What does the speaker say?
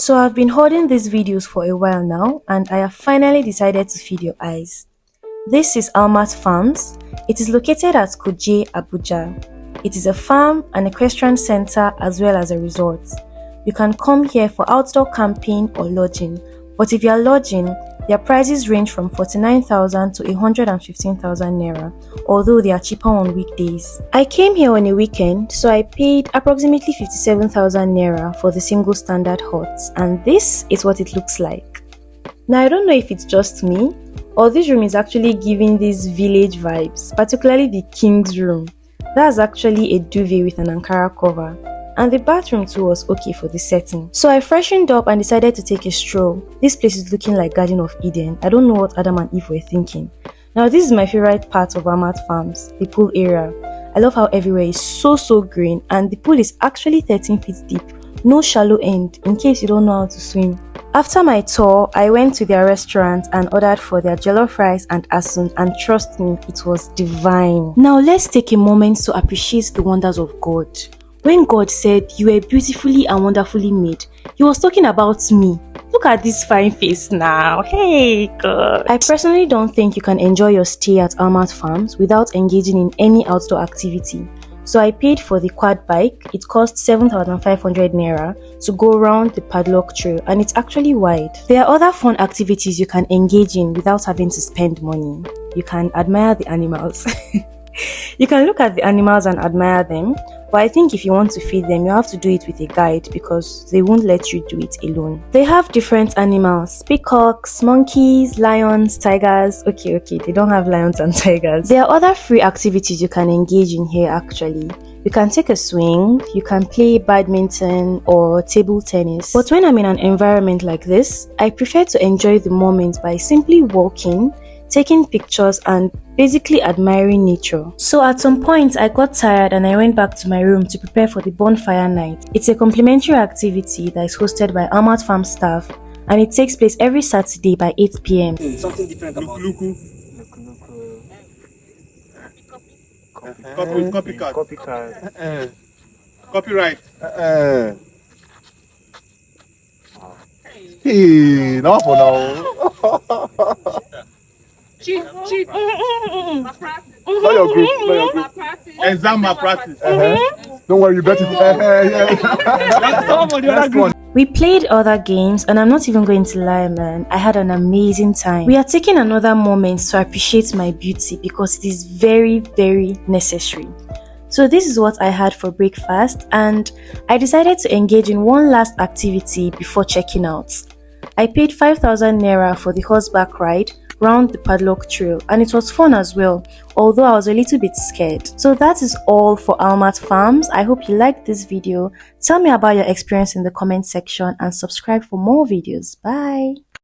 So I've been holding these videos for a while now, and I have finally decided to feed your eyes. This is Almat Farms. It is located at Kuje, Abuja. It is a farm, an equestrian center, as well as a resort. You can come here for outdoor camping or lodging, but if you are lodging, their prices range from 49,000 to 115,000 naira, although they are cheaper on weekdays. I came here on a weekend, so I paid approximately 57,000 naira for the single standard hut, and this is what it looks like. Now I don't know if it's just me, or this room is actually giving these village vibes, particularly the king's room. That's actually a duvet with an Ankara cover. And the bathroom too was okay for the setting. So I freshened up and decided to take a stroll. This place is looking like Garden of Eden. I don't know what Adam and Eve were thinking. Now this is my favorite part of Almat Farms, the pool area. I love how everywhere is so green, and the pool is actually 13 feet deep. No shallow end, in case you don't know how to swim. After my tour, I went to their restaurant and ordered for their jollof rice and asun, and trust me, it was divine. Now let's take a moment to appreciate the wonders of God. When God said, "You were beautifully and wonderfully made," He was talking about me. Look at this fine face now. Hey God. I personally don't think you can enjoy your stay at Almat Farms without engaging in any outdoor activity. So I paid for the quad bike. It cost 7,500 naira to go around the padlock trail, and it's actually wide. There are other fun activities you can engage in without having to spend money. You can admire the animals. You can look at the animals and admire them, but I think if you want to feed them, you have to do it with a guide because they won't let you do it alone. They have different animals: peacocks, monkeys, lions, tigers. Okay, they don't have lions and tigers. There are other free activities you can engage in here actually. You can take a swing, you can play badminton or table tennis. But when I'm in an environment like this, I prefer to enjoy the moment by simply walking, taking pictures, and basically admiring nature. So at some point I got tired and I went back to my room to prepare for the bonfire night. It's a complimentary activity that is hosted by Almat Farm staff, and it takes place every Saturday by 8 p.m. Something different about Copycat. Copyright. Hey, no for now. Cheat. Not your group. Exam malpractice. Don't worry, you bet it. Next one. We played other games, and I'm not even going to lie, man. I had an amazing time. We are taking another moment to appreciate my beauty because it is very necessary. So this is what I had for breakfast, and I decided to engage in one last activity before checking out. I paid 5,000 naira for the horseback ride round the padlock trail, and it was fun as well, although I was a little bit scared. So that is all for Almat Farms. I hope you liked this video. Tell me about your experience in the comment section and subscribe for more videos. Bye.